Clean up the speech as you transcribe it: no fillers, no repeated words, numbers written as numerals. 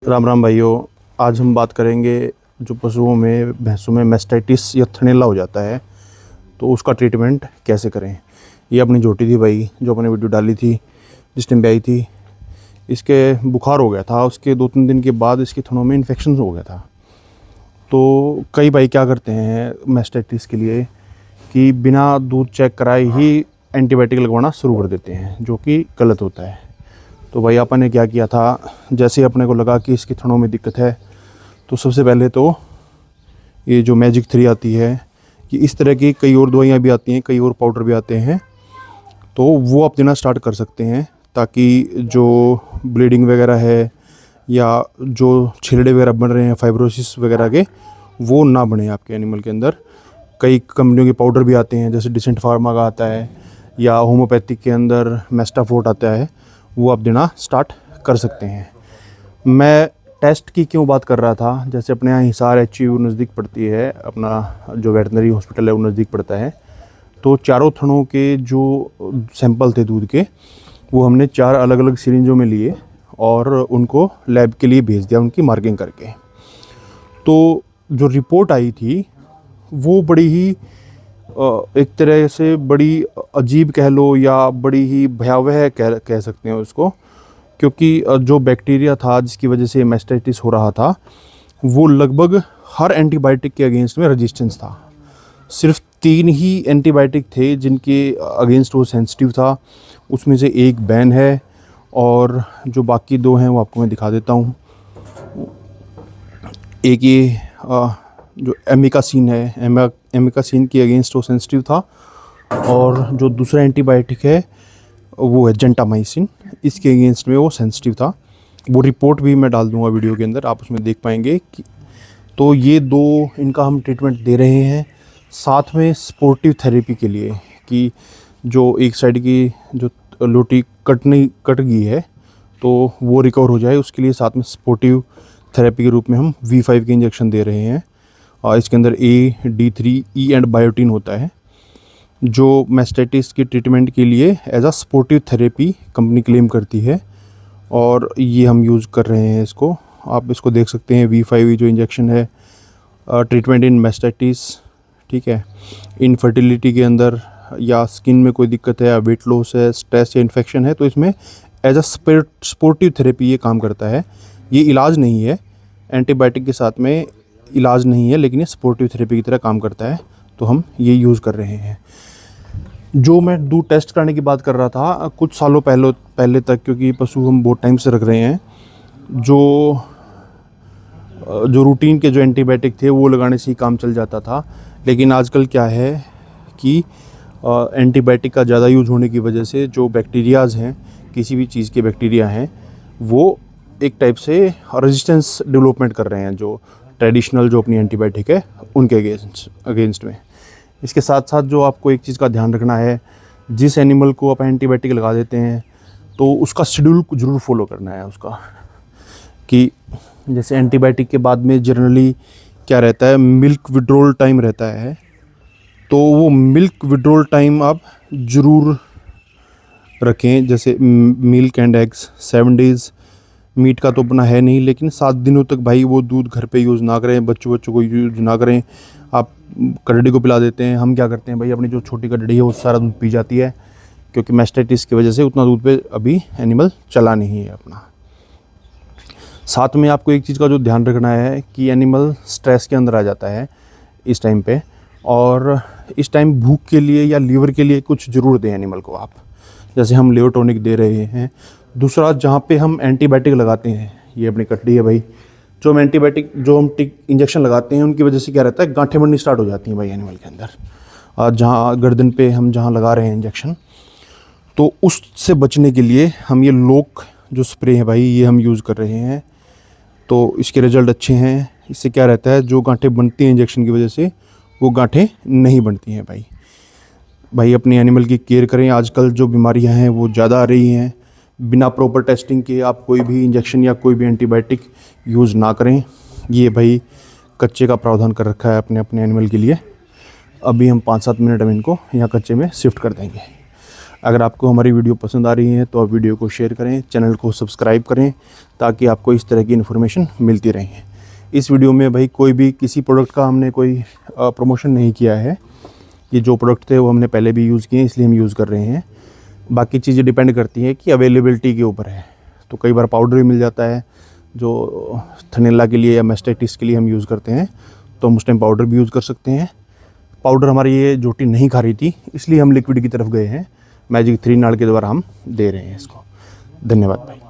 राम राम भाइयों। आज हम बात करेंगे जो पशुओं में भैंसों में मैस्टाइटिस या थनैला हो जाता है तो उसका ट्रीटमेंट कैसे करें। ये अपनी जोटी थी भाई, जो अपने वीडियो डाली थी जिस टाइम पे आई थी। इसके बुखार हो गया था, उसके 2-3 दिन के बाद इसके थनों में इन्फेक्शन हो गया था। तो कई भाई क्या करते हैं मैस्टाइटिस के लिए कि बिना दूध चेक कराए ही एंटीबायोटिक लगवाना शुरू कर देते हैं, जो कि गलत होता है। तो भाई अपन ने क्या किया था, जैसे ही अपने को लगा कि इसके थनों में दिक्कत है तो सबसे पहले तो ये जो मैजिक 3 आती है, ये इस तरह की कई और दवाइयाँ भी आती हैं, कई और पाउडर भी आते हैं, तो वो आप देना स्टार्ट कर सकते हैं ताकि जो ब्लीडिंग वगैरह है या जो छिलड़े वगैरह बन रहे हैं फाइब्रोसिस वगैरह के, वो ना बने आपके एनिमल के अंदर। कई कंपनियों के पाउडर भी आते हैं, जैसे डिसेंट फार्मा का आता है या होम्योपैथिक के अंदर मेस्टाफोर्ट आता है, वो आप देना स्टार्ट कर सकते हैं। मैं टेस्ट की क्यों बात कर रहा था, जैसे अपने यहाँ हिसार HU नज़दीक पड़ती है, अपना जो वेटनरी हॉस्पिटल है वो नज़दीक पड़ता है। तो चारों थनों के जो सैंपल थे दूध के, वो हमने 4 अलग अलग सिरिंजों में लिए और उनको लैब के लिए भेज दिया उनकी मार्किंग करके। तो जो रिपोर्ट आई थी वो बड़ी ही एक तरह से बड़ी अजीब कह लो या बड़ी ही भयावह कह सकते हैं उसको, क्योंकि जो बैक्टीरिया था जिसकी वजह से मैस्टाइटिस हो रहा था वो लगभग हर एंटीबायोटिक के अगेंस्ट में रेजिस्टेंस था। सिर्फ 3 ही एंटीबायोटिक थे जिनके अगेंस्ट वो सेंसिटिव था, उसमें से एक बैन है और जो बाकी 2 हैं वो आपको मैं दिखा देता हूँ। एक ये जो एमिकासिन है, एमिकासिन के अगेंस्ट वो सेंसिटिव था, और जो दूसरा एंटीबायोटिक है वो है जेंटामाइसिन, इसके अगेंस्ट में वो सेंसिटिव था। वो रिपोर्ट भी मैं डाल दूंगा वीडियो के अंदर, आप उसमें देख पाएंगे कि तो ये 2 इनका हम ट्रीटमेंट दे रहे हैं। साथ में स्पोर्टिव थेरेपी के लिए कि जो एक साइड की जो लोटी कट गई है तो वो रिकवर हो जाए, उसके लिए साथ में स्पोर्टिव थेरेपी के रूप में हम V5 के इंजेक्शन दे रहे हैं। और इसके अंदर A, D3, E and biotin होता है, जो मैस्टाइटिस की ट्रीटमेंट के लिए as a sportive therapy company claim करती है, और ये हम यूज़ कर रहे हैं इसको। आप इसको देख सकते हैं, V5 जो इंजेक्शन है, ट्रीटमेंट इन मैस्टाइटिस, ठीक है। इनफर्टिलिटी के अंदर या स्किन में कोई दिक्कत है या वेट लॉस है, स्ट्रेस या इन्फेक्शन है, तो इसमें एज अ स्पोर्टिव थेरेपी ये काम करता है। ये इलाज नहीं है, एंटीबायोटिक के साथ में इलाज नहीं है, लेकिन ये सपोर्टिव थेरेपी की तरह काम करता है, तो हम ये यूज़ कर रहे हैं। जो मैं दूध टेस्ट कराने की बात कर रहा था कुछ सालों पहले तक, क्योंकि पशु हम बहुत टाइम से रख रहे हैं, जो रूटीन के जो एंटीबायोटिक थे वो लगाने से ही काम चल जाता था। लेकिन आजकल क्या है कि एंटीबायोटिक का ज़्यादा यूज़ होने की वजह से जो बैक्टीरियाज़ हैं, किसी भी चीज़ के बैक्टीरिया हैं, वो एक टाइप से रेजिस्टेंस डेवलपमेंट कर रहे हैं जो ट्रेडिशनल जो अपनी एंटीबायोटिक है उनके अगेंस्ट में। इसके साथ साथ जो आपको एक चीज़ का ध्यान रखना है, जिस एनिमल को आप एंटीबायोटिक लगा देते हैं तो उसका शेड्यूल ज़रूर फॉलो करना है उसका। कि जैसे एंटीबायोटिक के बाद में जनरली क्या रहता है, मिल्क विड्रॉल टाइम रहता है, तो वो मिल्क विड्रॉल टाइम आप ज़रूर रखें। जैसे milk and eggs 7 days, meat का तो अपना है नहीं, लेकिन 7 दिनों तक भाई वो दूध घर पे यूज़ ना करें, बच्चों को यूज़ ना करें। आप गड्ढे को पिला देते हैं। हम क्या करते हैं भाई, अपनी जो छोटी गड्ढी है वो सारा दूध पी जाती है, क्योंकि मैस्टाइटिस की वजह से उतना दूध पे अभी एनिमल चला नहीं है अपना। साथ में आपको एक चीज़ का जो ध्यान रखना है कि एनिमल स्ट्रेस के अंदर आ जाता है इस टाइम पे, और इस टाइम भूख के लिए या लीवर के लिए कुछ ज़रूर दें एनिमल को आप, जैसे हम लिवर टॉनिक दे रहे हैं। दूसरा, जहाँ पे हम एंटीबायोटिक लगाते हैं, ये अपनी कट्टी है भाई, जो हम एंटीबायोटिक जो हम इंजेक्शन लगाते हैं उनकी वजह से क्या रहता है, गांठें बननी स्टार्ट हो जाती हैं भाई एनिमल के अंदर। और जहाँ गर्दन पे हम जहाँ लगा रहे हैं इंजेक्शन, तो उससे बचने के लिए हम ये लोक जो स्प्रे है भाई, ये हम यूज़ कर रहे हैं। तो इसके रिज़ल्ट अच्छे हैं। इससे क्या रहता है, जो गांठें बनती हैं इंजेक्शन की वजह से, वो गांठें नहीं बनती हैं भाई अपनी एनिमल की केयर करें। आजकल जो बीमारियां हैं वो ज़्यादा आ रही हैं, बिना प्रॉपर टेस्टिंग के आप कोई भी इंजेक्शन या कोई भी एंटीबायोटिक यूज़ ना करें। ये भाई कच्चे का प्रावधान कर रखा है अपने एनिमल के लिए। अभी हम 5-7 मिनट में इनको यहाँ कच्चे में शिफ्ट कर देंगे। अगर आपको हमारी वीडियो पसंद आ रही है तो आप वीडियो को शेयर करें, चैनल को सब्सक्राइब करें, ताकि आपको इस तरह की इन्फॉर्मेशन मिलती रहे। इस वीडियो में भाई कोई भी किसी प्रोडक्ट का हमने कोई प्रमोशन नहीं किया है। ये जो प्रोडक्ट थे वो हमने पहले भी यूज़ किए, इसलिए हम यूज़ कर रहे हैं। बाकी चीज़ें डिपेंड करती हैं कि अवेलेबिलिटी के ऊपर है। तो कई बार पाउडर भी मिल जाता है जो थनेला के लिए या मैस्टाइटिस के लिए हम यूज़ करते हैं, तो हम उस टाइम पाउडर भी यूज़ कर सकते हैं। पाउडर हमारी ये जोटी नहीं खा रही थी, इसलिए हम लिक्विड की तरफ गए हैं। मैजिक 3 नाड़ के द्वारा हम दे रहे हैं इसको। धन्यवाद भाई।